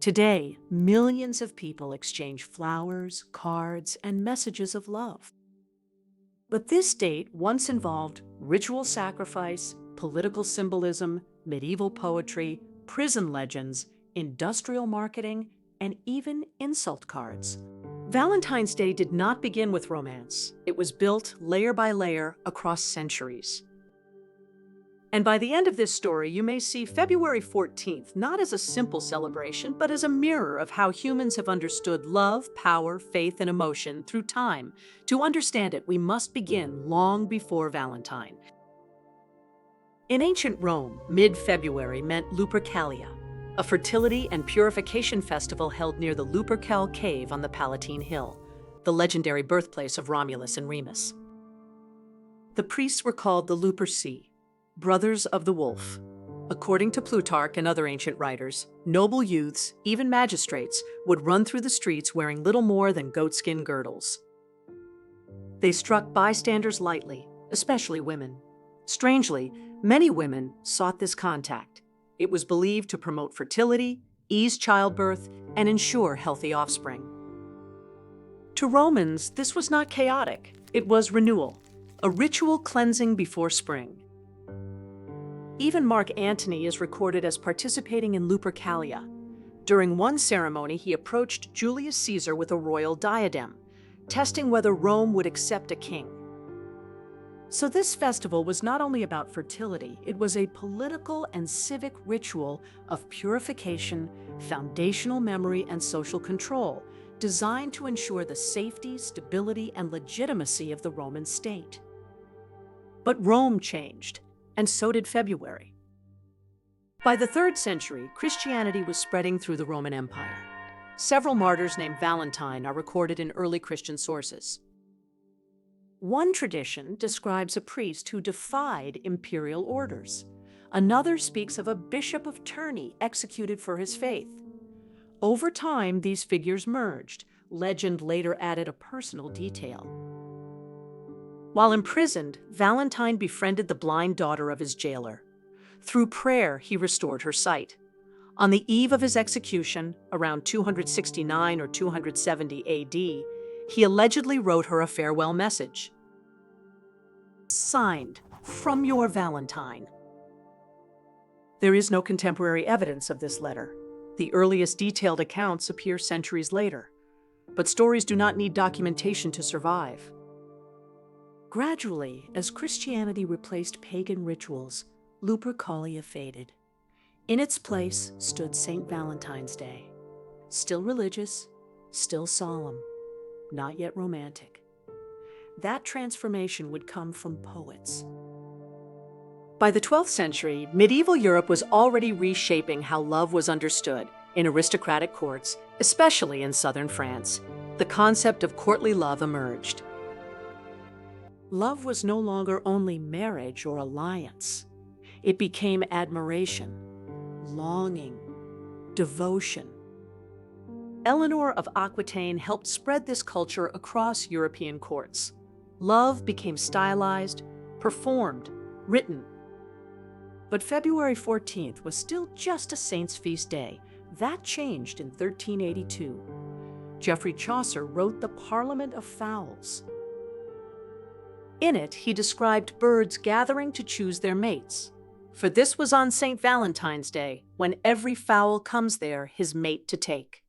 Today, millions of people exchange flowers, cards, and messages of love. But this date once involved ritual sacrifice, political symbolism, medieval poetry, prison legends, industrial marketing, and even insult cards. Valentine's Day did not begin with romance. It was built layer by layer across centuries. And by the end of this story, you may see February 14th not as a simple celebration, but as a mirror of how humans have understood love, power, faith, and emotion through time. To understand it, we must begin long before Valentine. In ancient Rome, mid-February meant Lupercalia, a fertility and purification festival held near the Lupercal cave on the Palatine Hill, the legendary birthplace of Romulus and Remus. The priests were called the Luperci, brothers of the wolf. According to Plutarch and other ancient writers, noble youths, even magistrates, would run through the streets wearing little more than goatskin girdles. They struck bystanders lightly, especially women. Strangely, many women sought this contact. It was believed to promote fertility, ease childbirth, and ensure healthy offspring. To Romans, this was not chaotic. It was renewal, a ritual cleansing before spring. Even Mark Antony is recorded as participating in Lupercalia. During one ceremony, he approached Julius Caesar with a royal diadem, testing whether Rome would accept a king. So this festival was not only about fertility, it was a political and civic ritual of purification, foundational memory, and social control, designed to ensure the safety, stability, and legitimacy of the Roman state. But Rome changed, and so did February. By the 3rd century, Christianity was spreading through the Roman Empire. Several martyrs named Valentine are recorded in early Christian sources. One tradition describes a priest who defied imperial orders. Another speaks of a bishop of Tournai executed for his faith. Over time, these figures merged. Legend later added a personal detail. While imprisoned, Valentine befriended the blind daughter of his jailer. Through prayer, he restored her sight. On the eve of his execution, around 269 or 270 AD, he allegedly wrote her a farewell message. Signed, "From your Valentine." There is no contemporary evidence of this letter. The earliest detailed accounts appear centuries later. But stories do not need documentation to survive. Gradually, as Christianity replaced pagan rituals, Lupercalia faded. In its place stood Saint Valentine's Day. Still religious, still solemn, not yet romantic. That transformation would come from poets. By the 12th century, medieval Europe was already reshaping how love was understood in aristocratic courts, especially in southern France. The concept of courtly love emerged. Love was no longer only marriage or alliance. It became admiration, longing, devotion. Eleanor of Aquitaine helped spread this culture across European courts. Love became stylized, performed, written. But February 14th was still just a saint's feast day. That changed in 1382. Geoffrey Chaucer wrote the Parliament of Fowls. In it, he described birds gathering to choose their mates. For this was on Saint Valentine's Day, when every fowl comes there his mate to take.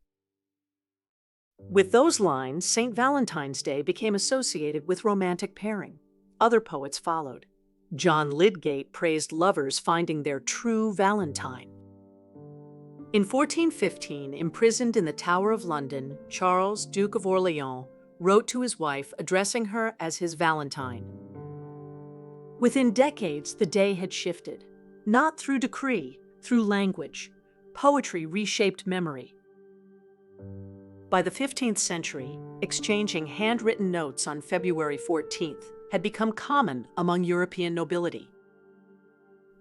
With those lines, Saint Valentine's Day became associated with romantic pairing. Other poets followed. John Lydgate praised lovers finding their true Valentine. In 1415, imprisoned in the Tower of London, Charles, Duke of Orleans, wrote to his wife, addressing her as his Valentine. Within decades, the day had shifted. Not through decree, through language. Poetry reshaped memory. By the 15th century, exchanging handwritten notes on February 14th had become common among European nobility.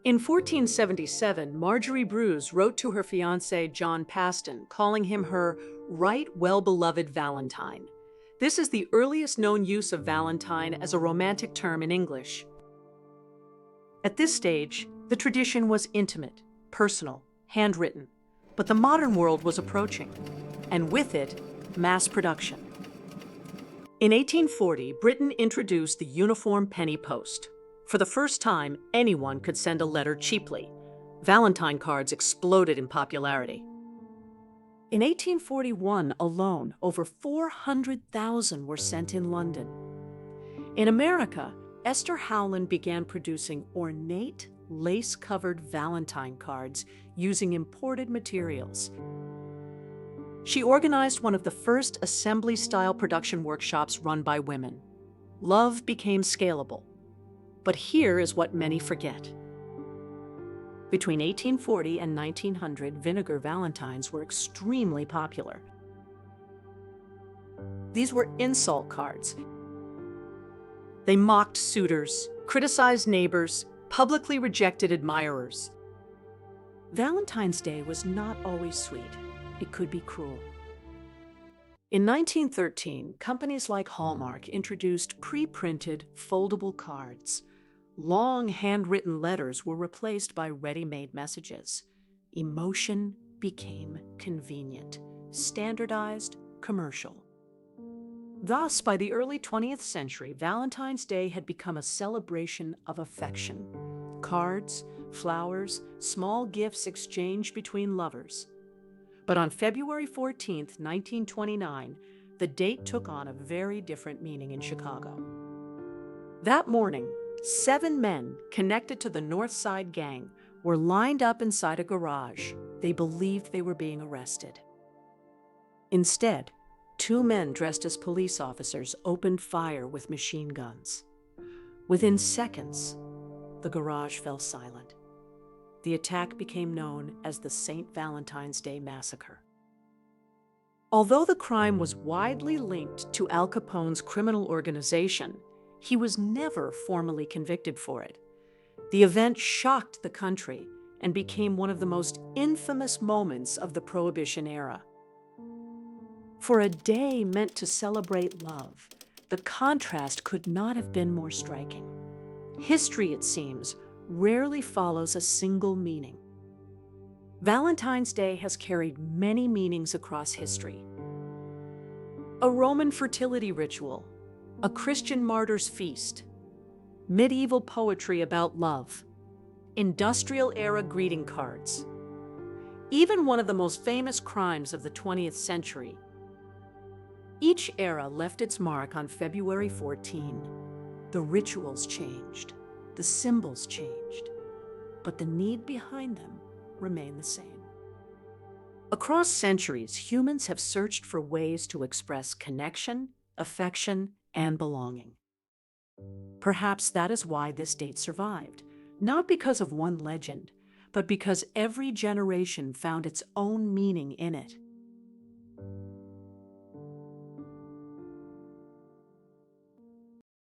In 1477, Marjorie Bruce wrote to her fiancé John Paston, calling him her right well-beloved Valentine. This is the earliest known use of Valentine as a romantic term in English. At this stage, the tradition was intimate, personal, handwritten. But the modern world was approaching, and with it, mass production. In 1840, Britain introduced the uniform penny post. For the first time, anyone could send a letter cheaply. Valentine cards exploded in popularity. In 1841 alone, over 400,000 were sent in London. In America, Esther Howland began producing ornate, lace-covered Valentine cards using imported materials. She organized one of the first assembly-style production workshops run by women. Love became scalable. But here is what many forget. Between 1840 and 1900, vinegar Valentines were extremely popular. These were insult cards. They mocked suitors, criticized neighbors, publicly rejected admirers. Valentine's Day was not always sweet. It could be cruel. In 1913, companies like Hallmark introduced pre-printed, foldable cards. Long handwritten letters were replaced by ready-made messages. Emotion became convenient, standardized, commercial. Thus, by the early 20th century, Valentine's Day had become a celebration of affection. Cards, flowers, small gifts exchanged between lovers. But on February 14, 1929, the date took on a very different meaning in Chicago. That morning, 7 men connected to the North Side Gang were lined up inside a garage. They believed they were being arrested. Instead, 2 men dressed as police officers opened fire with machine guns. Within seconds, the garage fell silent. The attack became known as the Saint Valentine's Day Massacre. Although the crime was widely linked to Al Capone's criminal organization, he was never formally convicted for it. The event shocked the country and became one of the most infamous moments of the Prohibition era. For a day meant to celebrate love, the contrast could not have been more striking. History, it seems, rarely follows a single meaning. Valentine's Day has carried many meanings across history. A Roman fertility ritual, a Christian martyr's feast, medieval poetry about love, industrial-era greeting cards, even one of the most famous crimes of the 20th century. Each era left its mark on February 14. The rituals changed, the symbols changed, but the need behind them remained the same. Across centuries, humans have searched for ways to express connection, affection, and belonging. Perhaps that is why this date survived, not because of one legend, but because every generation found its own meaning in it.